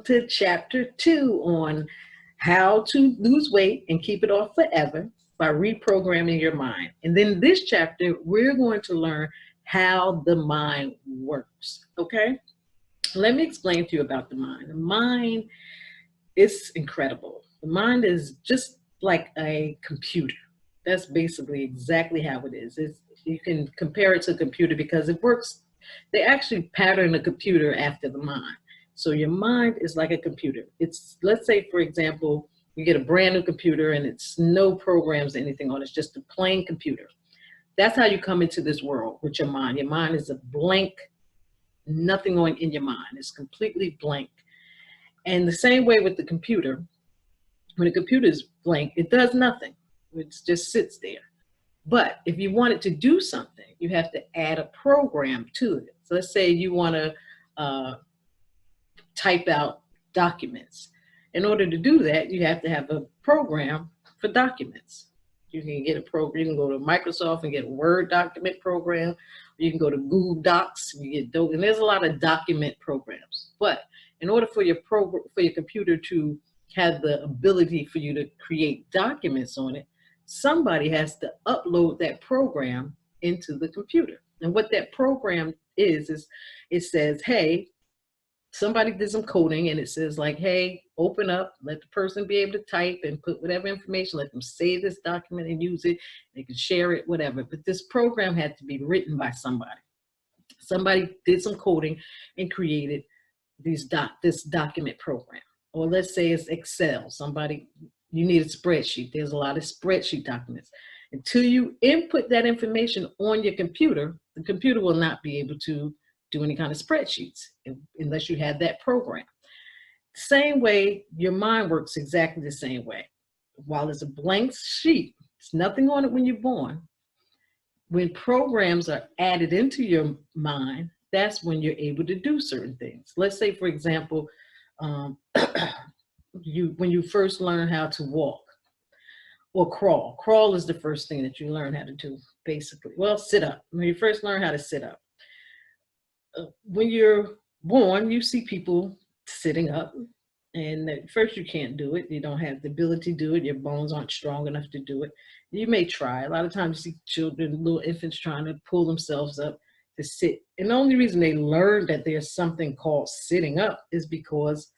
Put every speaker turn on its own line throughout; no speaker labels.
to chapter 2 on how to lose weight and keep it off forever by reprogramming your mind. And then this chapter, we're going to learn how the mind works. Okay? Let me explain to you about the mind. The mind is incredible. The mind is just like a computer. That's basically exactly how it is. You can compare it to a computer because it works. They actually pattern a computer after the mind. So your mind is like a computer. It's, let's say, for example, you get a brand new computer and it's no programs or anything on it. It's just a plain computer. That's how you come into this world with your mind. Your mind is a blank, nothing on in your mind. It's completely blank. And the same way with the computer, when a computer is blank, it does nothing. It just sits there. But if you want it to do something, you have to add a program to it. So let's say you want to type out documents. In order to do that, you have to have a program for documents. You can get a program. You can go to Microsoft and get a Word document program. You can go to Google Docs. You get those, and there's a lot of document programs. But in order for your computer to have the ability for you to create documents on it, somebody has to upload that program into the computer. And what that program is it says, hey, somebody did some coding and it says like, hey, open up, let the person be able to type and put whatever information, let them save this document and use it. They can share it, whatever. But this program had to be written by somebody. Somebody did some coding and created this document program. Or let's say it's Excel. You need a spreadsheet. There's a lot of spreadsheet documents. Until you input that information on your computer, the computer will not be able to do any kind of spreadsheets unless you have that program. Same way, your mind works exactly the same way. While it's a blank sheet, there's nothing on it when you're born. When programs are added into your mind, that's when you're able to do certain things. Let's say, for example, when you first learn how to walk or crawl. Crawl is the first thing that you learn how to do, basically. Well, sit up. When you first learn how to sit up. When you're born, you see people sitting up, and at first you can't do it. You don't have the ability to do it. Your bones aren't strong enough to do it. You may try. A lot of times you see children, little infants trying to pull themselves up to sit. And the only reason they learn that there's something called sitting up is because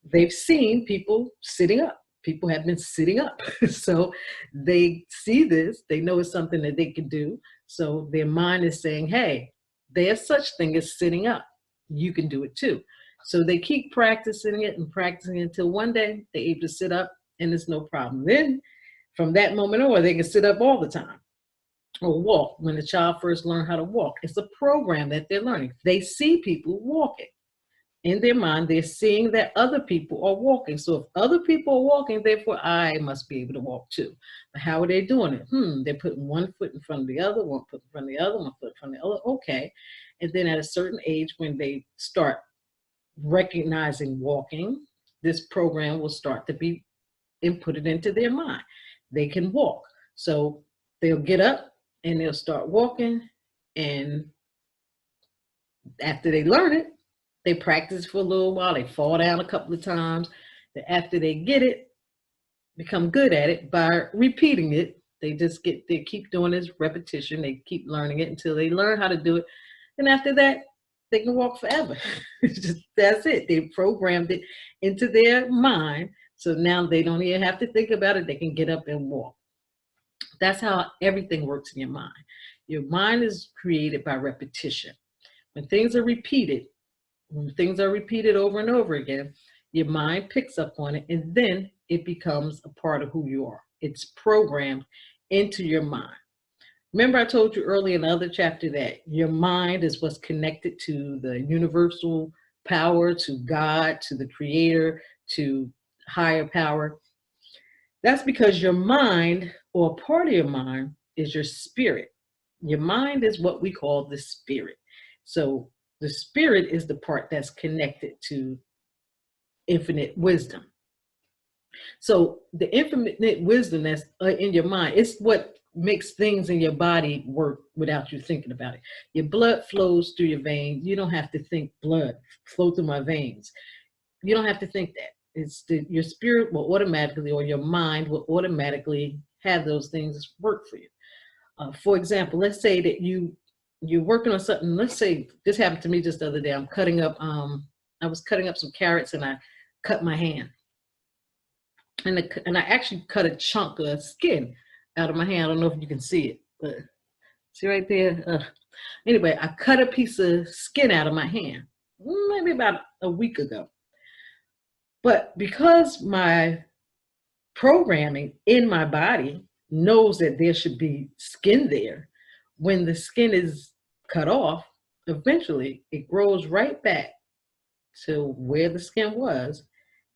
they've seen people sitting up. People have been sitting up. So they see this, they know it's something that they can do. So their mind is saying, hey, there's such thing as sitting up. You can do it too. So they keep practicing it and practicing it until one day they're able to sit up and it's no problem. Then from that moment on, they can sit up all the time or walk. When the child first learns how to walk, it's a program that they're learning. They see people walking. In their mind, they're seeing that other people are walking. So if other people are walking, therefore I must be able to walk too. But how are they doing it? They're putting one foot in front of the other, one foot in front of the other, one foot in front of the other. Okay. And then at a certain age, when they start recognizing walking, this program will start to be inputted into their mind. They can walk. So they'll get up and they'll start walking. And after they learn it, they practice for a little while, they fall down a couple of times. Then after they get it, become good at it by repeating it, they keep doing this repetition, they keep learning it until they learn how to do it. And after that, they can walk forever. That's it. They programmed it into their mind. So now they don't even have to think about it. They can get up and walk. That's how everything works in your mind. Your mind is created by repetition. When things are repeated over and over again, your mind picks up on it, and then it becomes a part of who you are. It's programmed into your mind. Remember I told you earlier in the other chapter that your mind is what's connected to the universal power, to God, to the creator, to higher power. That's because your mind, or a part of your mind, is your spirit. Your mind is what we call the spirit. So the spirit is the part that's connected to infinite wisdom. So the infinite wisdom that's in your mind, it's what makes things in your body work without you thinking about it. Your blood flows through your veins. You don't have to think blood flow through my veins. You don't have to think that. Your spirit will automatically, or your mind will automatically have those things work for you. For example, let's say that you're working on something. Let's say this happened to me just the other day. I was cutting up some carrots and I cut my hand, and I actually cut a chunk of skin out of my hand. I don't know if you can see it, but see right there. Anyway, I cut a piece of skin out of my hand maybe about a week ago. But because my programming in my body knows that there should be skin there, when the skin is cut off, eventually it grows right back to where the skin was.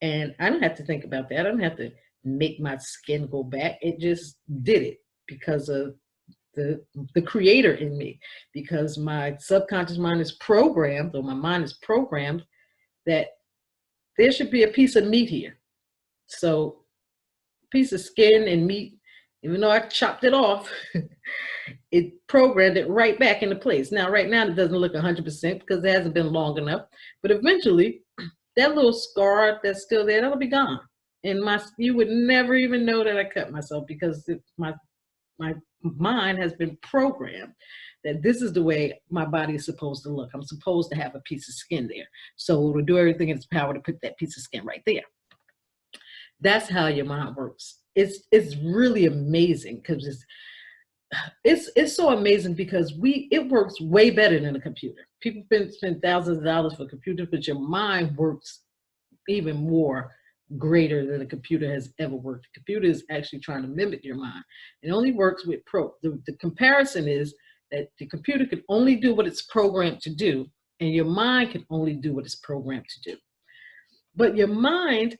And I don't have to think about that. I don't have to make my skin go back. It just did it because of the creator in me, because my subconscious mind is programmed, or my mind is programmed, that there should be a piece of meat here. So a piece of skin and meat, even though I chopped it off, it programmed it right back into place. Now, right now, it doesn't look 100% because it hasn't been long enough, but eventually that little scar that's still there, that'll be gone. And you would never even know that I cut myself, because my mind has been programmed that this is the way my body is supposed to look. I'm supposed to have a piece of skin there. So it will do everything in its power to put that piece of skin right there. That's how your mind works. It's really amazing, because it's so amazing, because it works way better than a computer. People spend thousands of dollars for computers, but your mind works even more greater than a computer has ever worked. The computer is actually trying to mimic your mind. It only works with the comparison is that the computer can only do what it's programmed to do, and your mind can only do what it's programmed to do. But your mind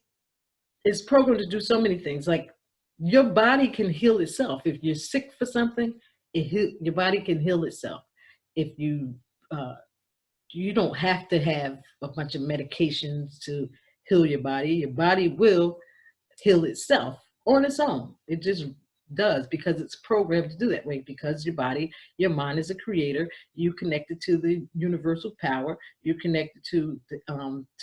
is programmed to do so many things. Like, your body can heal itself. If you're sick for something, your body can heal itself. If you don't have to have a bunch of medications to heal your body will heal itself on its own. It just does, because it's programmed to do that way, because your mind is a creator. You connected to the universal power, you're connected to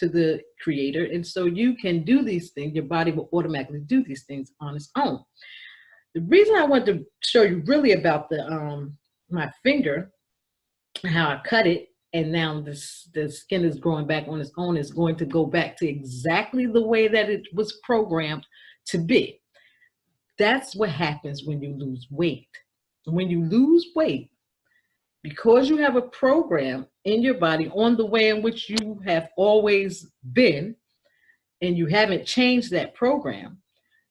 the creator, and so you can do these things. Your body will automatically do these things on its own. The reason I want to show you really about my finger, how I cut it, and now the skin is growing back on its own, is going to go back to exactly the way that it was programmed to be. That's what happens when you lose weight. When you lose weight, because you have a program in your body on the way in which you have always been, and you haven't changed that program,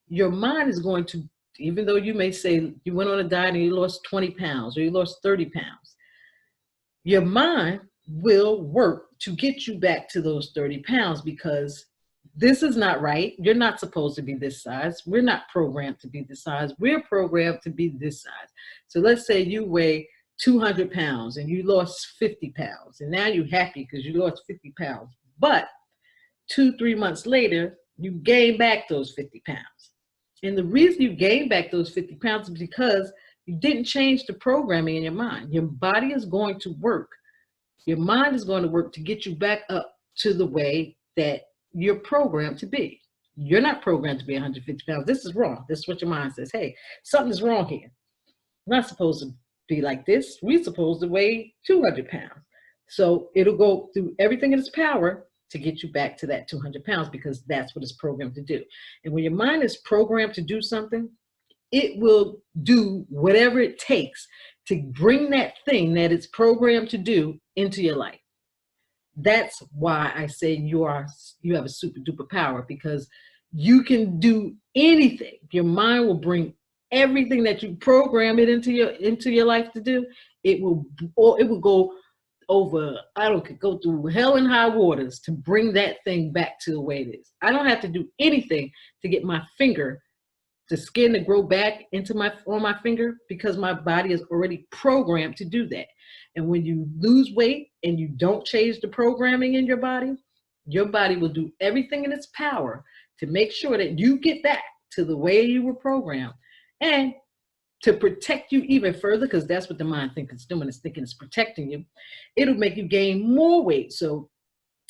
your mind is going to, even though you may say you went on a diet and you lost 20 pounds or you lost 30 pounds, your mind will work to get you back to those 30 pounds, because this is not right. You're not supposed to be this size. We're not programmed to be this size. We're programmed to be this size. So let's say you weigh 200 pounds and you lost 50 pounds, and now you're happy because you lost 50 pounds. But 2-3 months later, you gain back those 50 pounds. And the reason you gain back those 50 pounds is because you didn't change the programming in your mind. Your body is going to work. Your mind is going to work to get you back up to the way that you're programmed to be. You're not programmed to be 150 pounds. This is wrong. This is what your mind says. Hey, something's wrong here. We're not supposed to be like this. We're supposed to weigh 200 pounds. So it'll go through everything in its power to get you back to that 200 pounds, because that's what it's programmed to do. And when your mind is programmed to do something, it will do whatever it takes to bring that thing that it's programmed to do into your life. That's why I say you have a super duper power, because you can do anything. Your mind will bring everything that you program it into your life to do. It will go over, go through hell and high waters to bring that thing back to the way it is. I don't have to do anything to get my finger, the skin to grow back on my finger, because my body is already programmed to do that. And when you lose weight and you don't change the programming in your body will do everything in its power to make sure that you get back to the way you were programmed, and to protect you even further, because that's what the mind thinks it's doing. It's thinking it's protecting you. It'll make you gain more weight. So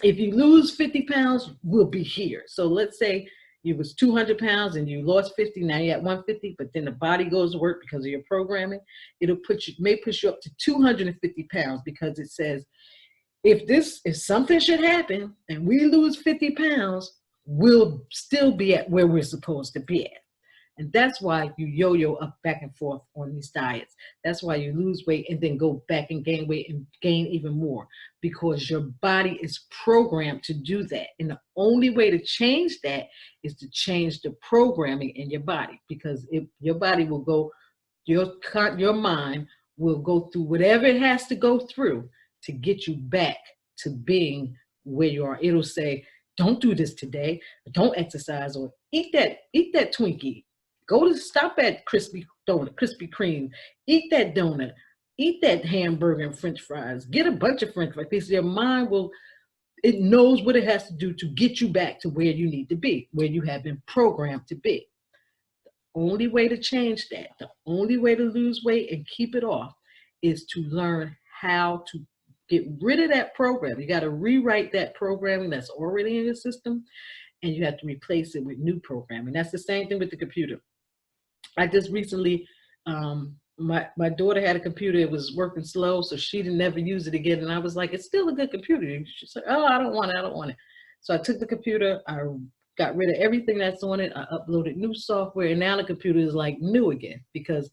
If you lose 50 pounds, we'll be here. So let's say you was 200 pounds and you lost 50, now you're at 150, but then the body goes to work because of your programming. It'll may push you up to 250 pounds because it says, if something should happen and we lose 50 pounds, we'll still be at where we're supposed to be at. And that's why you yo-yo up back and forth on these diets. That's why you lose weight and then go back and gain weight and gain even more, because your body is programmed to do that. And the only way to change that is to change the programming in your body, because if your body will go, your mind will go through whatever it has to go through to get you back to being where you are. It'll say, don't do this today, don't exercise, or eat that Twinkie. Stop at Krispy Kreme, eat that donut, eat that hamburger and French fries, get a bunch of French fries, because your mind it knows what it has to do to get you back to where you need to be, where you have been programmed to be. The only way to change that, the only way to lose weight and keep it off, is to learn how to get rid of that program. You got to rewrite that programming that's already in your system, and you have to replace it with new programming. That's the same thing with the computer. I just recently, my daughter had a computer. It was working slow, so she didn't never use it again. And I was like, it's still a good computer. She said, oh, I don't want it. So I took the computer, I got rid of everything that's on it. I uploaded new software, and now the computer is like new again, because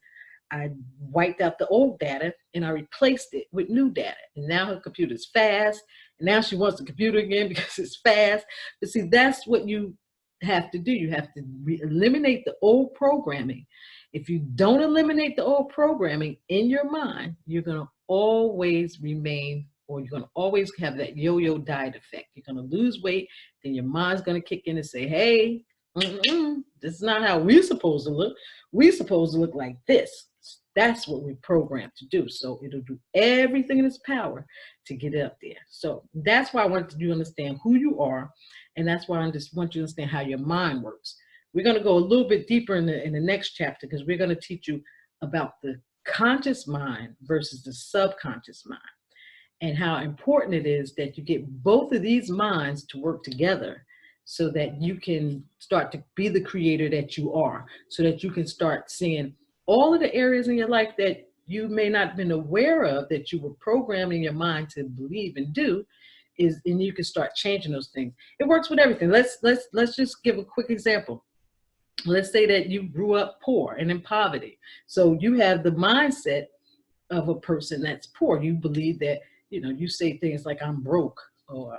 I wiped out the old data and I replaced it with new data. And now her computer is fast. And now she wants the computer again because it's fast. But see, that's what you have to do. You have to eliminate the old programming. If you don't eliminate the old programming in your mind, you're going to always remain, or you're going to always have that yo-yo diet effect. You're going to lose weight, then your mind's going to kick in and say, hey, this is not how we're supposed to look. We're supposed to look like this. That's what we're programmed to do. So it'll do everything in its power to get up there. So that's why I want you to understand who you are. And that's why I just want you to understand how your mind works. We're going to go a little bit deeper in the next chapter, because we're going to teach you about the conscious mind versus the subconscious mind, and how important it is that you get both of these minds to work together, so that you can start to be the creator that you are, so that you can start seeing all of the areas in your life that you may not have been aware of, that you were programming your mind to believe and do, and you can start changing those things. It works with everything. Let's just give a quick example. Let's say that you grew up poor and in poverty. So you have the mindset of a person that's poor. You believe that, you say things like, I'm broke, or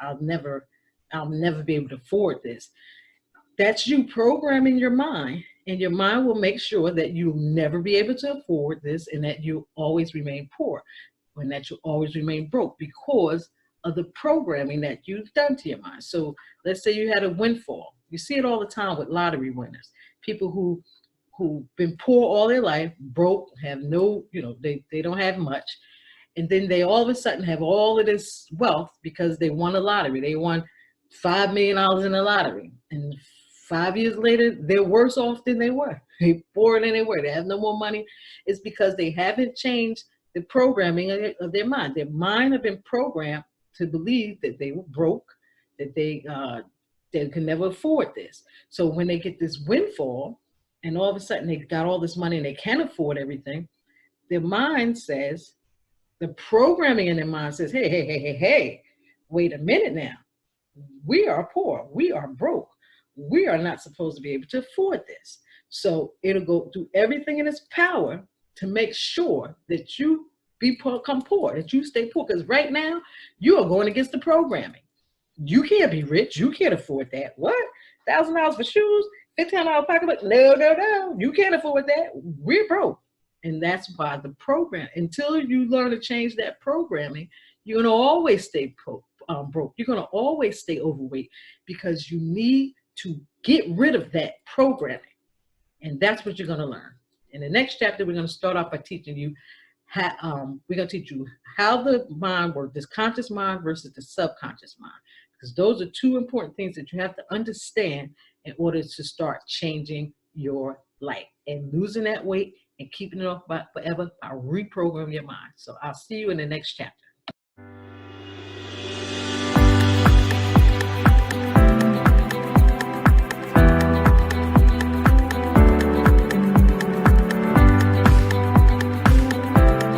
I'll never be able to afford this. That's you programming your mind, and your mind will make sure that you'll never be able to afford this, and that you'll always remain poor, and that you'll always remain broke, because of the programming that you've done to your mind. So let's say you had a windfall. You see it all the time with lottery winners. People who've been poor all their life, broke, have no, they don't have much. And then they all of a sudden have all of this wealth because they won a lottery. They won $5 million in the lottery. And 5 years later, they're worse off than they were. They're poorer than they were. They have no more money. It's because they haven't changed the programming of their mind. Their mind have been programmed to believe that they were broke, that they could never afford this. So when they get this windfall, and all of a sudden they got all this money and they can afford everything, their mind says, the programming in their mind says, hey, wait a minute now. We are poor. We are broke. We are not supposed to be able to afford this. So it'll go do everything in its power to make sure that you become poor, that you stay poor. Because right now, you are going against the programming. You can't be rich. You can't afford that. What? $1,000 for shoes? $1,500 pocketbook? No. You can't afford that. We're broke. And that's why the program, until you learn to change that programming, you're going to always stay broke. You're going to always stay overweight, because you need to get rid of that programming. And that's what you're going to learn. In the next chapter, we're going to start off by teaching you how, how the mind works, this conscious mind versus the subconscious mind. Because those are two important things that you have to understand in order to start changing your life and losing that weight and keeping it off forever by reprogramming your mind. So I'll see you in the next chapter.